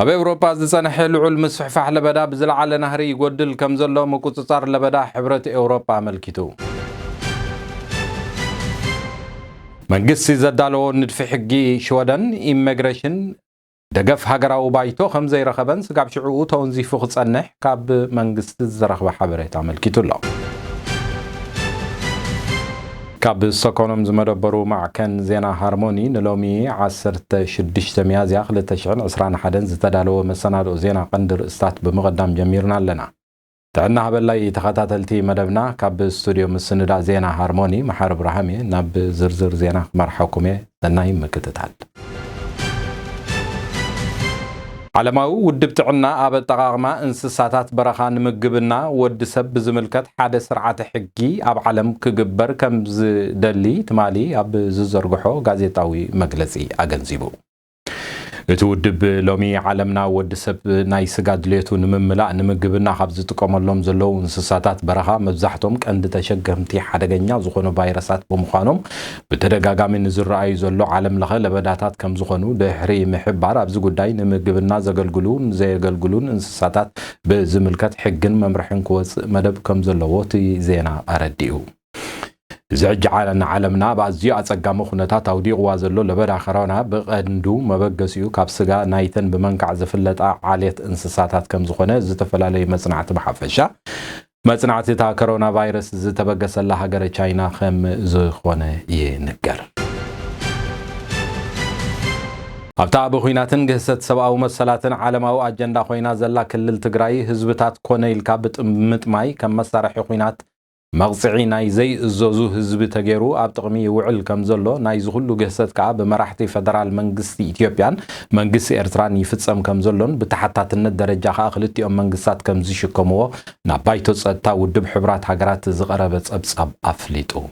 ኣብ ኤውሮፓ ዝጸንሐ ልዑል ምስፍሕፋሕ ለበዳ ብዝለዓለ ናህሪ ይጎድል ከም ዘሎ ምቁጽጻር ለበዳ ሕብረት ኤውሮፓ አመልኪቱ መንግስቲ ዘዳለዎ ንድፊ ሕጊ ሽወደን ኢሚግሬሽን ደገፍ ሃገራዊ ባይቶ ከም ዘይረኸበን ስጋብ ሽዑኡ ተወንዚፉ ክጸንሕ ካብ መንግስቲ ዝረኸበ ሓበሬታ አመልኪቱ ኣሎ ካብ ስቶክሆልም ዝመደበሩ ማዕከን ዜና ሃርሞኒ ንሎሚ 16 ሚያዝያ 2021 ዝተዳለወ መሰናዶ ዜና ቀንዲ ርእስታት ብምቕዳም ጀሚርና ኣለና ጥዕና ሃበላይ ተኸታተልቲ መደብና ካብ ስቱዲዮ ምስንዳ ዜና ሃርሞኒ መሓር ብርሃም ናብ ዝርዝር ዜና ክመርሐኩም ሰናይ ምክትታል ዓለማዊ ውድብ ጥዕና ኣብ ኣጠቓቕማ እንስሳታት በረኻ ንምግብና ወዲ ሰብ ዝምልከት ሓደ ስርዓተ ሕጊ ኣብ ዓለም ክግበር ከም ዝደሊ ትማሊ ኣብ ዝዘርግሖ ጋዜጣዊ መግለጺ ኣገንዚቡ እቲ ውድብ ሎሚ ዓለምና ወዲ ሰብ ናይ ስጋ ድሌቱ ንምምላእ ንምግብና ካብ ዝጥቀመሎም ዘለዉ እንስሳታት በረኻ መብዛሕቶም ቀንዲ ተሸገምቲ ሓደገኛ ዝኾኑ ቫይረሳት ብምዃኖም ብተደጋጋሚ ንዝረኣዩ ዘሎ ዓለም ለኸ ለበዳታት ከም ዝኾኑ ድሕሪ ምሕባር ኣብዚ ጉዳይ ንምግብና ዘገልግሉን ዘየገልግሉን እንስሳታት ብዝምልከት ሕግን መምርሕን ክወፅእ መደብ ከም ዘለዎ እቲ ዜና ኣረዲኡ زعج عالمنا بعضي أتجمع خناتات أوديقوا زلوا لبدا خرانا بقندو مبجسيو كابسجا نايتن بمنكع زفلت عالية انسساتات كم زخنة زتفلالي مصنعات بحفشة مصنعات تا كورونا فيروس زتبجس الله حجر تشاينا خم زخنة ينقر أبتع بخويناتن جهست سبعة ومسلاتن عالماو أجندة خوينا زلا كل التجراي هزبتات كونه الكابت متماي كم مسارح خوينات مغصعي ناي زي الزوزو هزب تغيرو اب تقمي وعل كمزلو ناي زغلو جهست كا بمراحتي فدرال منغستي اثيوبيان منغستي ارتران يفصم كمزلون بتحتاتن درجه خلتيهم منغستات كمزي شكمو نابايتو صتا ودب حبرات هاغرات زقربه صبصب افليطو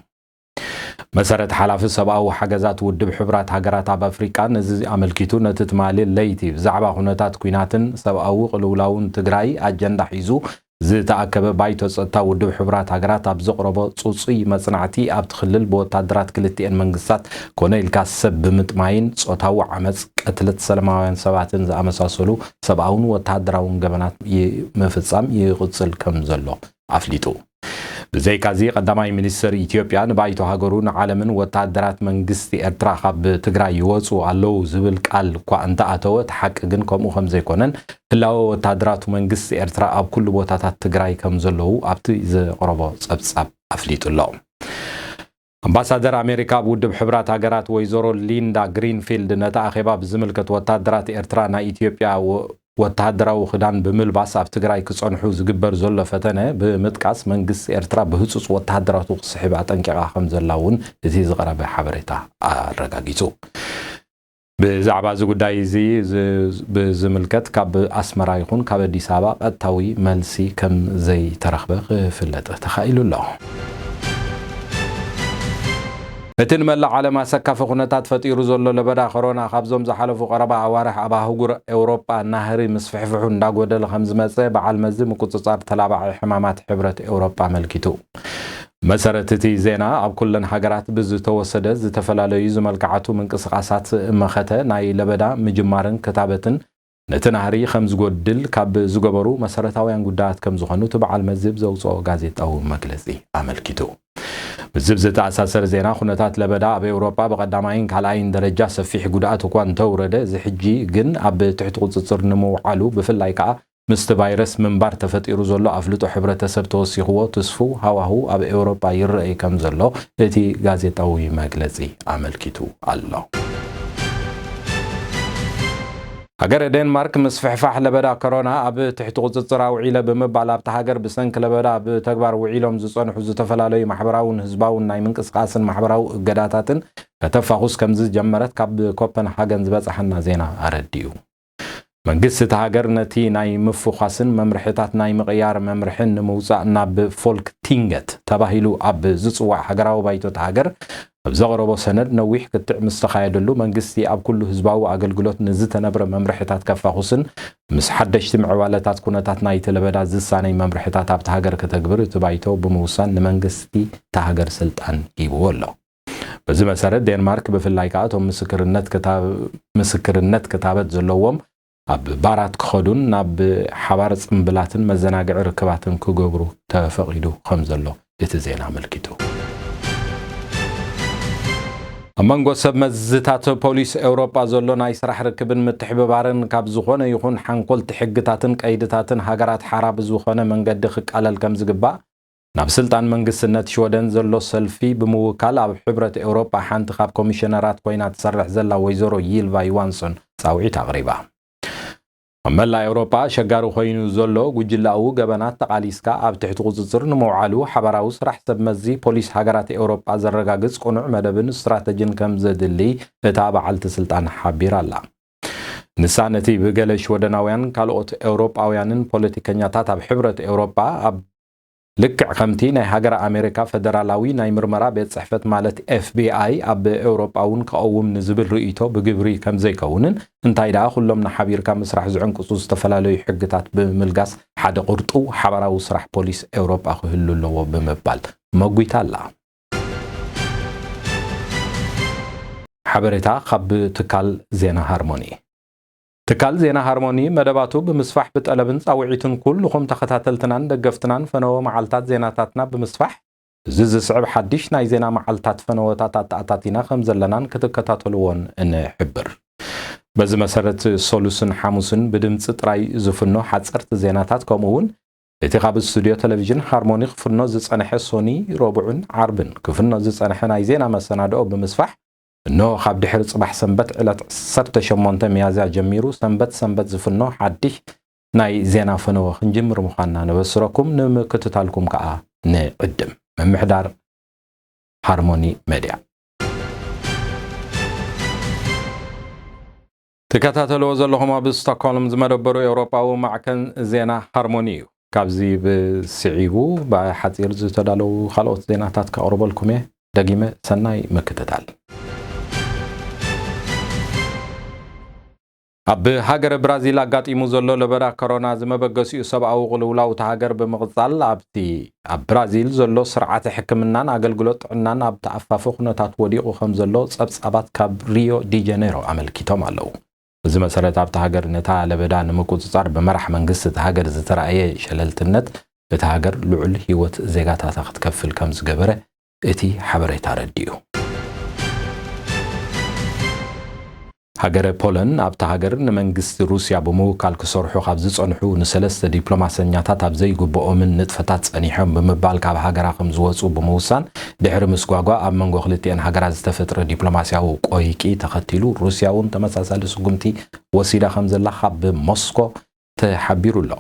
مسارت حلاف سبعو حجزات ودب حبرات هاغرات اب افريقا نزي املكيتو نتتمالي ليتي زعبا خناتات كويناتن سبعو قلولاون تግራይ اجندا حيزو زتأكد بايتو صتا ودب حبرات هاغرات اب زقربو صوصي مصنعتي اب تخلل بوتادرات كلتين منغستات كونيل كاسب بمطماين صوتاو عمص قتلت سلماوያን ሰባትን ዝኣመሳሰሉ ሰብአውን ወታደራውን ገበናት መፍጻም ይغጽል ከም ዘሎ አፍሊጡ بزي كازي قدامي منستر إثيوبيا نبايتو هاجرون عالمن وتعدرات منجست إرترا خب تجرا يوصو علو زبل قال كوا أنت أتوت حق جن كم وخم زي كونن هلاو وتعدرات منجست إرترا أب كل بوتات تجراي كم زلوا أبت إذا قربا أب أفليت الله أمباسادر أمريكا بود بحبرات هاجرات ويزورو ليندا غرينفيلد نتأخبا بزملكة وتعدرات إرترا نا إثيوبيا وتعدراو خدان بملباس اب تግራይ ክጽንሑ ዝግበር ዘሎ ፈተነ ብምጥቃስ መንግስት ኤርትራ በህጹጽ ወታደራቱ ክስሕባ ጠንቂቃ ከም ዘላውን እቲ ዝቀረበ ሓበሬታ አረጋጊጹ ብዛዕባ ጉዳይ እዚ ብዝምልከት ካብ ኣስመራ ይኹን ካብ አዲስ አበባ ቀጥታዊ መልሲ ከም ዘይተረኽበ ፍለጥ ተኻኢሉ ኣሎ እትን መላ ዓለም አሰካፈ ኩነታት ፈጢሩ ዘሎ ለበዳ ኮሮና ካብዞም ዝሓለፉ ቀረባ አዋርሕ አባ ህጉር ኤውሮፓ ናህሪ ምስፍሕፍሑ እንዳጎደለ ከም ዝመጸ በዓል መዚ ምቁጽጻር ተላባዒ ሕማማት ሕብረት ኤውሮፓ መልኪቱ መሰረት እቲ ዜና ኣብ ኩለን ሃገራት ብዝተወሰደ ዝተፈላለዩ ዝመልክዓቱ ምንቅስቃሳት መኸተ ናይ ለበዳ ምጅማርን ክታበትን ነቲ ናህሪ ከም ዝጎድል ካብ ዝገበሩ መሰረታውያን ጉዳያት ከም ዝኾኑ በዓል መዚ ዘውጽኦ ጋዜጣዊ መግለጺ አመልኪቱ بزبزة أساسر زينا خناتات لبدا بأوروبا بقدامين كالاين درجة سفيح قدعات وكوان تورده زحجي جن أب تحت قصصر نمو علو بفلايكا مستفيروس من بار تفتيرو زلو أفلتو حبرة سرتو سيخوة تصفو هواهو أب أوروبا يرأي كم زلو التي غازيتاوي مجلسي عمل كتو الله هاجر دنمارك مسفحفح لبدا كورونا اب تحت قصصر وعيله بمبال اب تهاجر بسنك لبدا بتكبر وعيلهم زصنحو زتفلالي محبراون حزباون ناي منقسقاسن محبراو غداتاتن ከተፋኹስ ከምዝ ጀመረት ካብ ኮፐንሃገን ዝበጽሐና ዜና አረዲዩ መንግስት ተሃገር ነቲ ናይ ምፍኻስን መምርሕታት ናይ ምቕያር መምርሕን ንምውጻእ ናብ ፎልክ ቲንገት ተባሂሉ ኣብ ዝጽዋዕ ሃገራዊ ባይቶ ተሃገር ብዘቕረቦ ሰነድ ነዊሕ ክትዕ ምስተኻየደሉ መንግስቲ ኣብ ኩሉ ህዝባዊ አገልግሎት ንዝተነብረ መምርሕታት ከፋኹስን ምስ ሓደሽቲ ምዕባለታት ኩነታት ናይ ተለበዳ ዝሳነይ መምርሕታት ኣብ ተሃገር ከተግብር ተባይቶ ብምውሳን ንመንግስቲ ተሃገር ስልጣን ይብዎ ኣሎ በዚ መሰረት ዴንማርክ በፍላይ ካቶም ምስክርነት ከታበት ዘለዎም ኣብ ባራት ክኸዱን ናብ ሓባር ጽምብላትን መዘናግዒ ርክባትን ክገብሩ ተፈቂዱ ከም ዘሎ እቲ ዜና አመልኪቱ አመንጎ ሰብ መዝታት ፖሊስ ኤውሮጳ ዘሎ ናይ ስራሕ ርክብን ምትሕብባርን ካብ ዝኾነ ይኹን ሓንኮልቲ ሕግታትን ቀይድታትን ሃገራት ሓራብ ዝኾነ መንገዲ ክቃለል ከም ዝግባእ ናብ ስልጣን መንግስትነት ሽወደን ዘሎ ሰልፊ ብምውካል ኣብ ሕብረት ኤውሮጳ ሓንቲ ካብ ኮሚሽነራት ኮይና ትሰርሕ ዘላ ወይዘሮ ይልቫ ዮሃንሰን ጻውዒት ኣቕሪባ መላ ኤውሮጳ ሸጋሩ ኮይኑ ዘሎ ጉጅላኡ ገበናት ተቃሊስካ ኣብ ትሕቲ ቁጽጽር ንምውዓሉ ሓበራዊ ስራሕ ሰብ መዚ ፖሊስ ሃገራት ኤውሮጳ ዘረጋግጽ ቁኑዕ መደብን ስትራቴጂን ከም ዘድሊ እታ በዓልቲ ስልጣን ሓቢራ ኣላ ንሳ ነቲ ብገለ ሽወደናውያን ካልኦት ኤውሮጳውያንን ፖለቲከኛታት ኣብ ሕብረት ኤውሮጳ ኣብ ልክዕ ከምቲ ናይ ሃገር ኣሜሪካ ፌደራላዊ ናይ ምርመራ ቤት ጽሕፈት ማለት FBI ኣብ ኤውሮጳውን ከقوም ንዝብል ርእይቶ ብግብሪ ከም ዘይከውንን እንታይ ዳ ኩሎም ንሓቢርካ መስራሕ ዝዕንቅጹ ዝተፈላለዩ ሕግታት ብምልጋስ ሓደ ቁርጡ ሓበራዊ ስራሕ ፖሊስ ኤውሮጳ ክህሉ ኣለዎ ብምባል መጉይታ ኣላ ሓበሬታ ካብ ትካል ዜና ሃርሞኒ ትካል ዜና ሃርሞኒ መደባቱ ብምስፋሕ ብጠለብን ጻውዒትን ኩልኹም ተኸታተልትናን ደገፍትናን ፈነወ መዓልታት ዜናታትና ብምስፋሕ ዝስዕብ ሓድሽ ናይ ዜና መዓልታት ፈነወታት ኣታቲና ከም ዘለናን ክትከታተልዎን እንሕብር በዚ መሰረት ሶሉስን ሓሙስን ብድምጽ ጥራይ ዝፍኖ ሓጸርቲ ዜናታት ከምኡውን እቲ ካብ ስቱዲዮ ቴሌቪዥን ሃርሞኒ ክፍኖ ዝጸንሐ ሶኒ ረቡዕን ዓርብን ክፍኖ ዝጸንሐ ናይ ዜና መሰናድኦ ብምስፋሕ نو خاب دحر صباح سنبت على 18 ميازا جميرو سنبت زفنو حديش ناي زينا فنو خنجمر مخانا نبسركم نمكتتالكم كأ نقدم من محدار هارموني ميديا تكتاتلو زلهم بستوكهولم زمدبرو أوروباو معكن زينا هارموني كابزي بسعيبو بحتير زتدالو خلوت زيناتات كأوروبالكم دقيمة سناي مكتتال ኣብ ሃገር ብራዚል ኣጋጢሙ ዘሎ ለበዳ ኮሮና ዝመበገሲኡ ሰብኣዊ ቁልውላው ተሃገር ብምቕጻል ኣብ ብራዚል ዘሎ ስርዓተ ሕክምናን ኣገልግሎት ጥዕናን ኣብ ተኣፋፉ ኩነታት ወዲቑ ከም ዘሎ ጸብጻባት ካብ ሪዮ ዲ ጀኔሮ ኣመልኪቶም ኣለዉ እዚ መሰረት ኣብ ሃገር ነታ ለበዳ ንምቁጽጻር በመራሕ መንግስቲ ሃገር ዝተራእየ ሸለልትነት እቲ ሃገር ልዑል ህይወት ዜጋታት ክትከፍል ከም ዝገበረ እቲ ሓበሬታ ረዲዩ ሃገር ፖላንድ ኣብታ ሃገር ንመንግስቲ ሩስያ ብምውካል ክሰርሑ ካብ ዝጸንሑ ንሰለስተ ዲፕሎማስያኛታት ኣብ ዘይግብኦምን ንጥፈታት ጸኒሖም ብምባል ካብ ሃገራ ከም ዝወጹ ብምውሳን ድሕሪ ምስጓጓ ኣብ መንጎ ክልቲአን ሃገራት ዝተፈጥረ ዲፕሎማስያዊ ቆይቂ ተኸቲሉ ሩስያ እውን ተመሳሳሊ ስጉምቲ ወሲዳ ከም ዘላ ካብ ሞስኮ ተሓቢሩ ኣሎ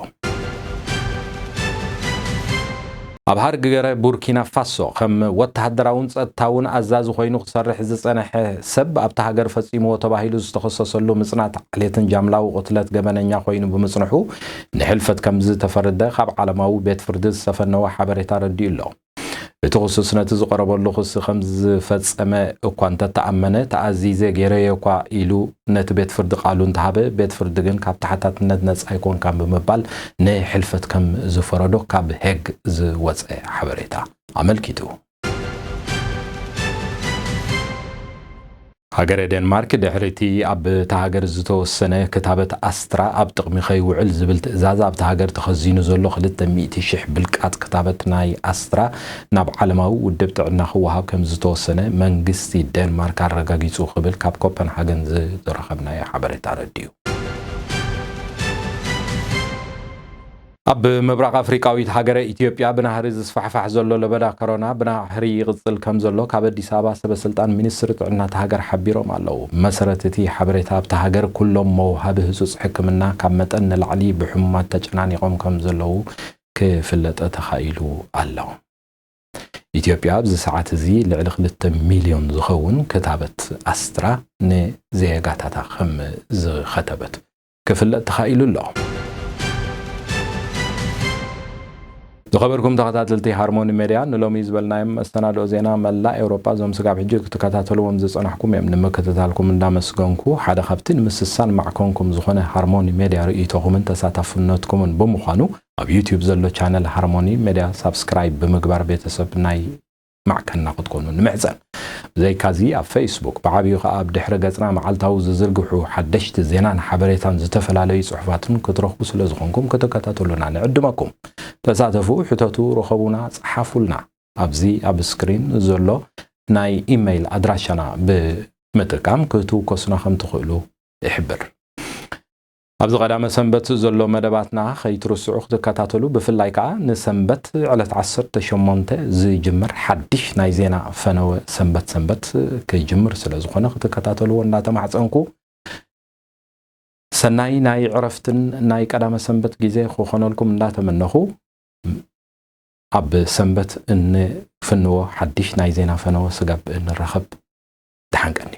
ኣብ ሃገረ ቡርኪና ፋሶ ከም ወተሃደራውን ጸጥታውን ኣዛዚ ኮይኑ ክሰርሕ ዝጸንሐ ሰብ ኣብታ ሃገር ፈጺሞ ተባሂሉ ዝተኸሰሰሉ ምጽናት ዓሌትን ጃምላዊ ቁትለት ገበነኛ ኮይኑ ብምጽንሑ ንሕልፈት ከም ዝተፈረደ ካብ ዓለማዊ ቤት ፍርዲ ዝተፈነወ ሓበሬታ ረዲኡ ኣሎ እቲ ክሱስ ነቲ ዝቐረበሉ ክስ ከም ዝፈጸመ እኳ እንተተኣመነ ተኣዚዘ ገይረየ እኳ ኢሉ ነቲ ቤት ፍርዲ ቃሉ እንተሃበ ቤት ፍርዲ ግን ካብ ተሓታትነት ነጻ ኣይኮን ከም ብምባል ንሕልፈት ከም ዝፈረዶ ካብ ሄግ ዝወፀ ሓበሬታ ኣመልኪቱ ሃገር ዴንማርክ ድሕሪቲ ኣብ ተሃገር ዝተወሰነ ክታበት ኣስትራ ኣብ ጥቕሚ ኸይውዕል ዝብል ትእዛዝ ኣብ ተሃገር ተኸዚኑ ዘሎ 200,000 ብልቃት ክታበት ናይ ኣስትራ ናብ ዓለማዊ ውድብ ጥዕና ክወሃብ ከም ዝተወሰነ መንግስቲ ዴንማርክ ኣረጋጊጹ ክብል ካብ ኮፐንሃገን ዝረኸብናዮ ሓበሬታ ረዲዩ ኣብ ምብራቕ ኣፍሪቃዊት ሃገረ ኢትዮጵያ ብናህሪ ዝስፋሕፋሕ ዘሎ ለበዳ ኮሮና ብናህሪ ይቕጽል ከም ዘሎ ካብ ኣዲስ ኣበባ ሰበስልጣን ሚኒስትሪ ጥዕና ሃገር ሓቢሮም ኣለዉ መሰረት እቲ ሓበሬታ ኣብ ሃገር ኩሎም መውሃቢ ህጹጽ ሕክምና ካብ መጠን ንላዕሊ ብሕሙማት ተጨናኒቖም ከም ዘለዉ ክፍለጥ ተኻኢሉ ኣሎ ኢትዮጵያ ኣብዚ ሰዓት እዚ ልዕሊ 2 ሚልዮን ዝኸውን ክታበት ኣስትራ ንዜጋታታ ከም ዝኸተበት ክፍለጥ ተኻኢሉ ኣሎ ዝኸበርኩም ተኸታተልቲ ሃርሞኒ ሚድያ ንሎሚ ዝበልናዮም መስተናድኦ ዜና መላ ኤውሮጳ ዞም ስጋብ ሕጂ ክትከታተልዎም ዝጸናሕኩም እዮም ንምክትታልኩም እንዳመስገንኩ ሓደ ካብቲ ንምስሳን ማዕኮንኩም ዝኾነ ሃርሞኒ ሚድያ ርእይቶኹምን ተሳታፍነትኩምን ብምዃኑ ኣብ ዩቲዩብ ዘሎ ቻነል ሃርሞኒ ሚድያ ሳብስክራይብ ብምግባር ቤተሰብ ናይ ማዕከና ክትኮኑ ንምሕፀን زي كازي على فيسبوك بعبيو خاب دحر قصنا معلتاو ززرقحو حدشت زينان حبريتان زتفلالي صحفاتن كترخبو سلازخونكم كتكاتاتولنا نعدمكم تساتفو حتاتو رخبونا صحافولنا ابزي اب سكرين زلو ناي ايميل ادراشنا بمتقام كتو كسنا خم تخلو احبر ابز قدام سنبت زلو مدباتنا خيترسعو كتكاتولو بفلاي كا نسنبت على 18 زي جمر حدش ناي زينا فنو سنبت كيجمر سلازخونه كتكاتولو ناتمعصنكو سناي ناي عرفتن ناي قدام سنبت غيزه خوخنلكم ناتمنخو اب سنبت ان فنو حدش ناي زينا فنو سغاب نرخب تحنقني